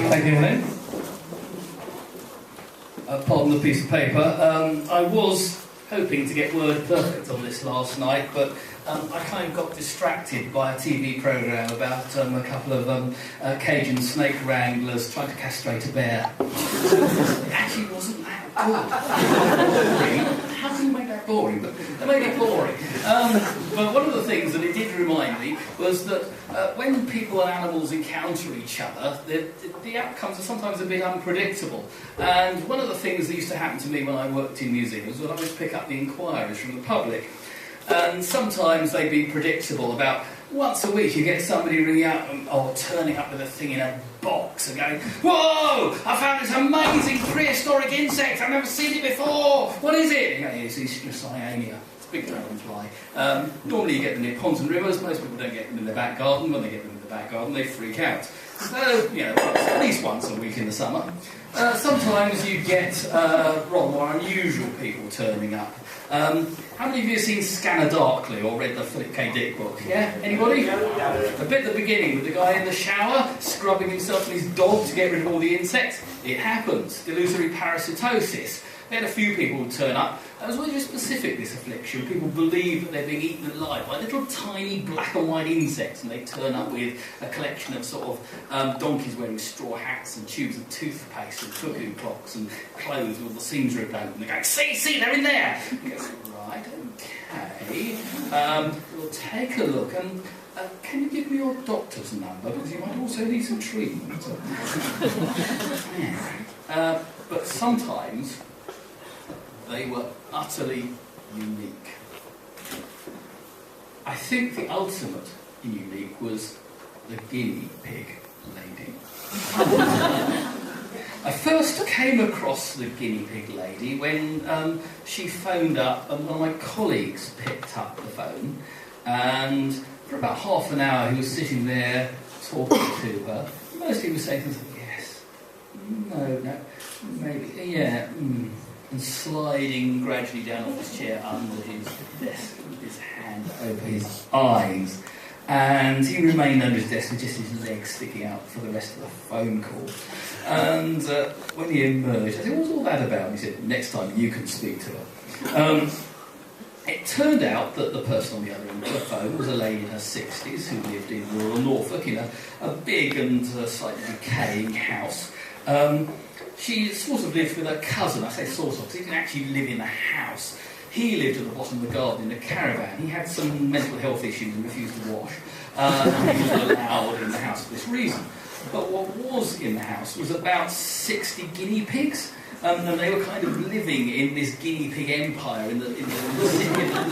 Thank you, Helen. Pardon the piece of paper. I was hoping to get word perfect on this last night, but I kind of got distracted by a TV programme about a couple of Cajun snake wranglers trying to castrate a bear. It actually wasn't that boring. How can you make that boring? But they made it boring. But one of the things that it did remind me was that when people and animals encounter each other, the outcomes are sometimes a bit unpredictable. And one of the things that used to happen to me when I worked in museums was I would pick up the inquiries from the public. And sometimes they'd be predictable. About once a week you get somebody ringing up or turning up with a thing in a box and going, "Whoa! I found this amazing prehistoric insect, I've never seen it before! What is it?" It's Cyania. It's a big dragonfly. Normally you get them near ponds and rivers. Most people don't get them in their back garden. When they get them in the back garden they freak out. So, at least once a week in the summer. Sometimes you get rather more unusual people turning up. How many of you have seen Scanner Darkly or read the Philip K. Dick book? Yeah? Anybody? A bit at the beginning with the guy in the shower scrubbing himself and his dog to get rid of all the insects. It happens. Delusory parasitosis. They had a few people turn up. It was very specific, this affliction. People believe that they're being eaten alive by little tiny black and white insects, and they turn up with a collection of sort of donkeys wearing straw hats and tubes of toothpaste and cuckoo clocks and clothes with all the seams ripped open. And they go, see, they're in there! And he goes, right, okay. We'll take a look. And can you give me your doctor's number? Because you might also need some treatment. Yeah. But sometimes they were utterly unique. I think the ultimate in unique was the Guinea Pig Lady. I first came across the Guinea Pig Lady when she phoned up and one of my colleagues picked up the phone, and for about half an hour he was sitting there talking to her. Mostly he was saying things like, yes, no, maybe, yeah, and sliding gradually down off his chair under his desk with his hand over his eyes. And he remained under his desk with just his legs sticking out for the rest of the phone call. And when he emerged, I said, "What's all that about?" And he said, "Next time you can speak to her." It turned out that the person on the other end of the phone was a lady in her 60s who lived in rural Norfolk in a big and slightly decaying house. She sort of lived with her cousin. I say sort of, because he didn't actually live in the house. He lived at the bottom of the garden in a caravan. He had some mental health issues and refused to wash. He was allowed in the house for this reason. But what was in the house was about 60 guinea pigs. And they were kind of living in this guinea pig empire in the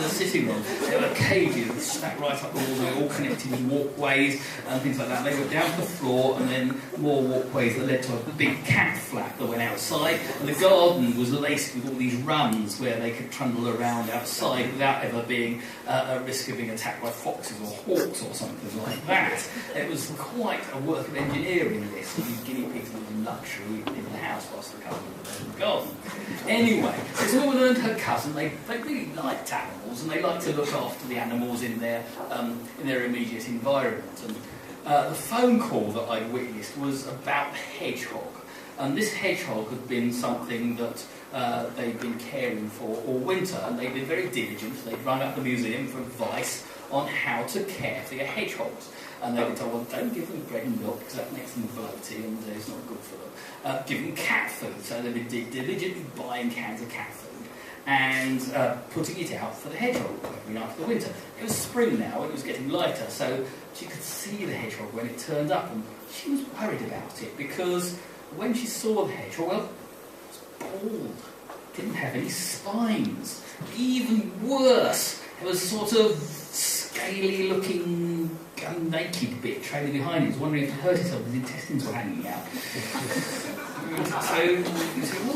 sitting room. There were cages stacked right up the walls, they were all connected with walkways and things like that. They were down to the floor and then more walkways that led to a big cat flap that went outside. And the garden was laced with all these runs where they could trundle around outside without ever being at risk of being attacked by foxes or hawks or something like that. It was quite a work of engineering, this. These guinea pigs lived in luxury in the house whilst the couple garden. Anyway, this woman and her cousin, they really liked animals and they liked to look after the animals in their immediate environment. And the phone call that I witnessed was about a hedgehog. And this hedgehog had been something that they'd been caring for all winter, and they'd been very diligent. They'd rung up the museum for advice on how to care for your hedgehogs. And they were told, well, don't give them bread and milk because that makes them bloaty and it's not good for them. Give them cat food. So they've been diligently buying cans of cat food and putting it out for the hedgehog every night for the winter. It was spring now, it was getting lighter, so she could see the hedgehog when it turned up, and she was worried about it because when she saw the hedgehog, well, it was bald, didn't have any spines. Even worse, it was sort of scaly looking naked bit trailing behind him. He was wondering if he hurt himself, his intestines were hanging out. So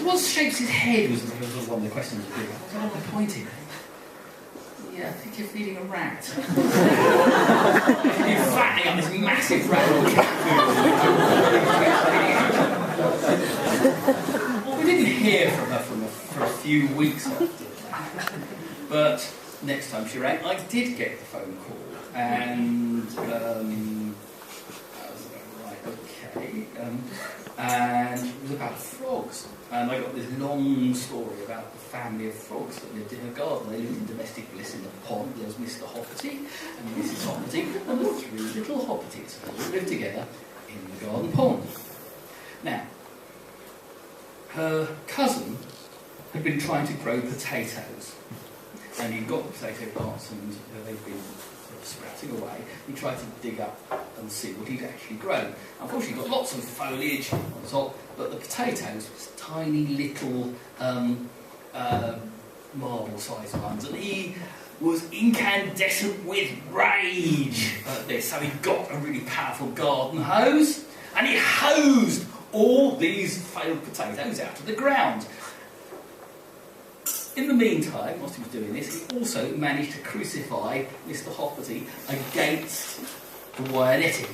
what shapes his head was one of the questions. What am I pointing? Yeah, I think you're feeding a rat. You're fattening up this massive rat with cat food. Well, we didn't hear from her for a few weeks after that. But next time she rang, I did get the phone call. And I was like, right, okay. and it was about frogs. And I got this long story about the family of frogs that lived in a garden. They lived in domestic bliss in the pond. There was Mr. Hoppity and Mrs. Hoppity and the 3 little Hoppities who all lived together in the garden pond. Now, her cousin had been trying to grow potatoes, and he'd got the potato plants and they'd been sort of sprouting away. He tried to dig up and see what he'd actually grown. Unfortunately, he got lots of foliage on top, but the potatoes was tiny little marble-sized ones, and he was incandescent with rage at this. So he got a really powerful garden hose, and he hosed all these failed potatoes out of the ground. In the meantime, whilst he was doing this, he also managed to crucify Mr. Hoppity against the wire netting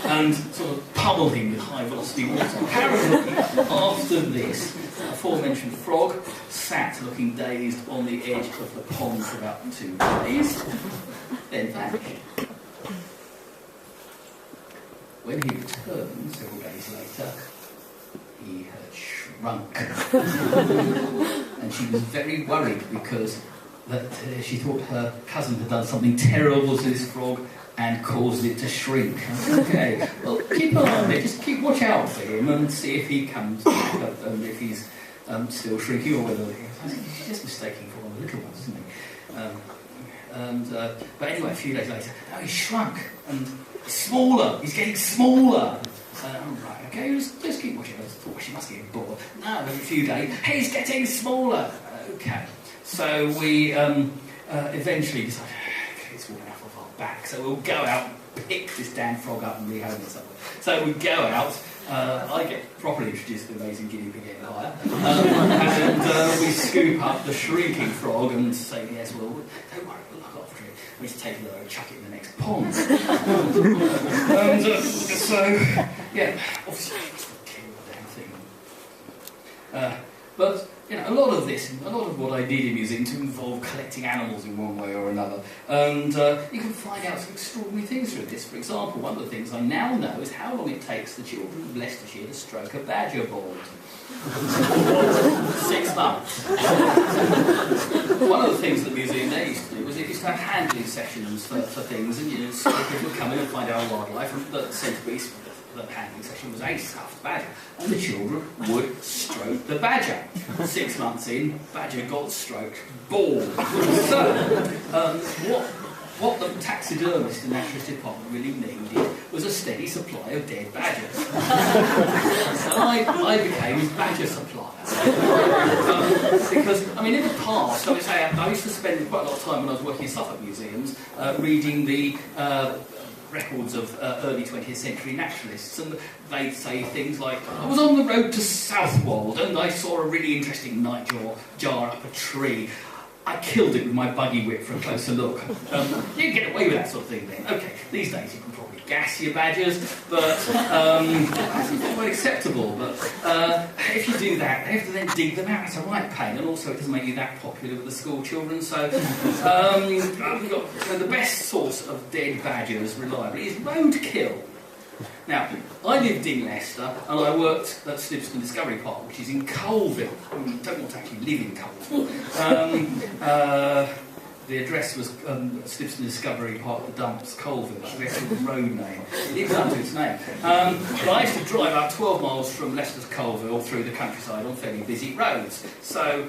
and sort of pummeled him with high velocity water. Apparently, after this, the aforementioned frog sat looking dazed on the edge of the pond for about 2 days, then vanished. When he returned several days later, he had shrunk. And she was very worried because she thought her cousin had done something terrible to this frog and caused it to shrink. Okay, well, keep an eye on it, just watch out for him and see if he comes back and if he's still shrinking or whether he's just mistaking for one of the little ones, isn't he? But anyway, a few days later, now he's shrunk and smaller, he's getting smaller. Right, okay, just keep watching. I thought she must get bored. No, every few days, he's getting smaller. Okay, so we eventually decided, okay, it's walking off our back, so we'll go out, pick this damn frog up and rehome it somewhere. So we go out, I get properly introduced to the amazing Guinea Pig Empire, and we scoop up the shrinking frog and say, yes, well, don't worry, we'll look after it. We just take it and chuck it in the next pond. So, yeah, obviously, it's not killing the damn thing. But, you know, a lot of what I did in museums involved collecting animals in one way or another. And you can find out some extraordinary things through this. For example, one of the things I now know is how long it takes the children of Leicestershire to stroke a badger bald. 6 months. One of the things that the museum they used to do was it used to have handling sessions for things, and you know, so people would come in and find our wildlife, and the centrepiece of the handling session was a stuffed badger, and the children would stroke the badger. 6 months in, badger got stroked bald. So, what the taxidermist and naturalist department really needed was a steady supply of dead badgers. So I became his badger supplier. Because, I mean, in the past, I used to spend quite a lot of time when I was working in Suffolk museums reading the records of early 20th century naturalists, and they'd say things like, I was on the road to Southwold and I saw a really interesting nightjar jar up a tree. I killed it with my buggy whip for a closer look. You can get away with that sort of thing then. Okay, these days you can probably gas your badgers, but that's not quite acceptable. But if you do that, they have to then dig them out. It's a right pain, and also it doesn't make you that popular with the school children. So we've got the best source of dead badgers, reliably, is Roadkill. Now, I lived in Leicester and I worked at Snibston Discovery Park, which is in Colville. I mean, you don't want to actually live in Colville. The address was Snibston Discovery Park, the Dumps, Colville. That's the actual road name. It lives up to its name. But I used to drive about 12 miles from Leicester to Colville through the countryside on fairly busy roads. So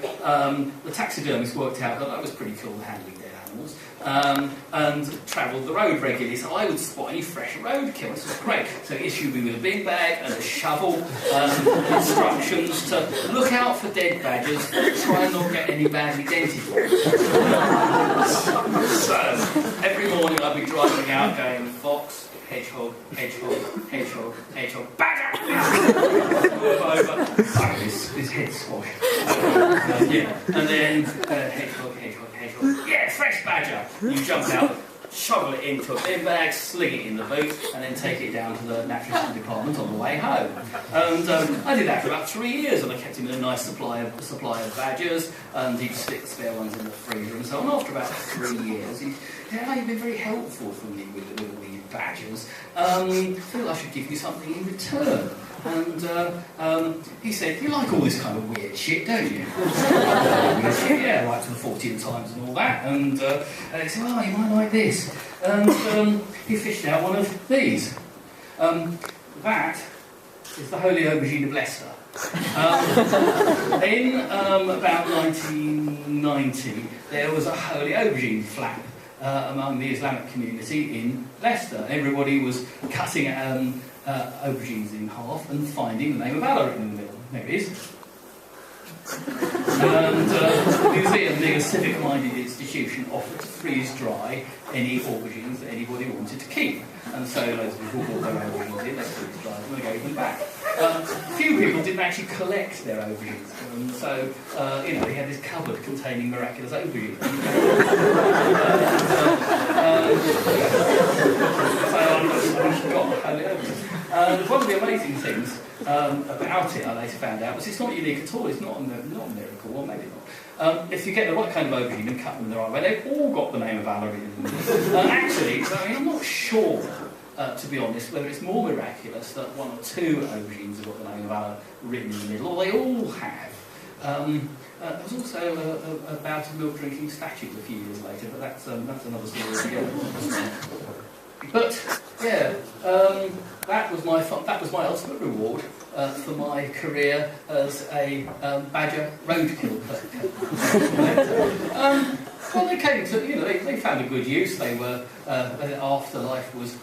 the taxidermist worked out that was pretty cool, handling dead animals. And travelled the road regularly, so I would spot any fresh roadkill. This was great. So he issued me with a bin bag and a shovel, instructions to look out for dead badgers, try and not get any badly dented. So every morning I'd be driving out going, fox, hedgehog, hedgehog, hedgehog, hedgehog, badger! Over. Oh, his head squash. Yeah. And then hedgehog, hedgehog, hedgehog. Yeah, fresh badger! You jump out, shovel it into a bin bag, sling it in the boot, and then take it down to the naturalist department on the way home. And I did that for about 3 years, and I kept him in a nice supply of badgers, and he'd stick the spare ones in the freezer and so on. After about 3 years, you've been very helpful for me with all these badgers, feel I should give you something in return. And he said, you like all this kind of weird shit, don't you? Weird shit, yeah, like to the 40 times and all that. And he said, oh, you might like this. And he fished out one of these. That is the Holy Aubergine of Leicester. In about 1990, there was a Holy Aubergine flap among the Islamic community in Leicester. Everybody was cutting aubergines in half and finding the name of Allah in the middle. There it is. And the museum, being a civic-minded institution, offered to freeze dry any aubergines that anybody wanted to keep. And so loads of people bought their aubergines in, they freeze dried them and gave them back. Few people didn't actually collect their aubergines, and so he had this cupboard containing miraculous aubergines. So I've got holy aubergines. One of the amazing things about it, I later found out, was it's not unique at all. It's not a miracle, or maybe not. If you get the right kind of aubergine and cut them the right way, they've all got the name of Allah in them. Actually, I'm not sure. To be honest, whether it's more miraculous that one or two aubergines have got the name of Allah written in the middle, or they all have. There was also about a milk-drinking statue a few years later, but that's another story altogether. But yeah, that was my ultimate reward for my career as a badger roadkill collector. Well, they came to, they found a good use. They were their afterlife was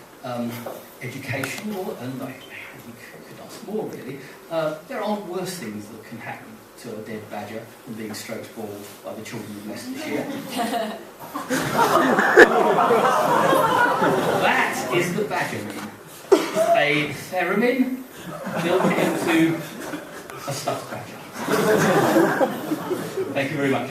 educational, and you could ask more really. There are worse things that can happen to a dead badger than being stroked bald by the children of Leicestershire. That is the badgerine. A theremin built into a stuffed badger. Thank you very much.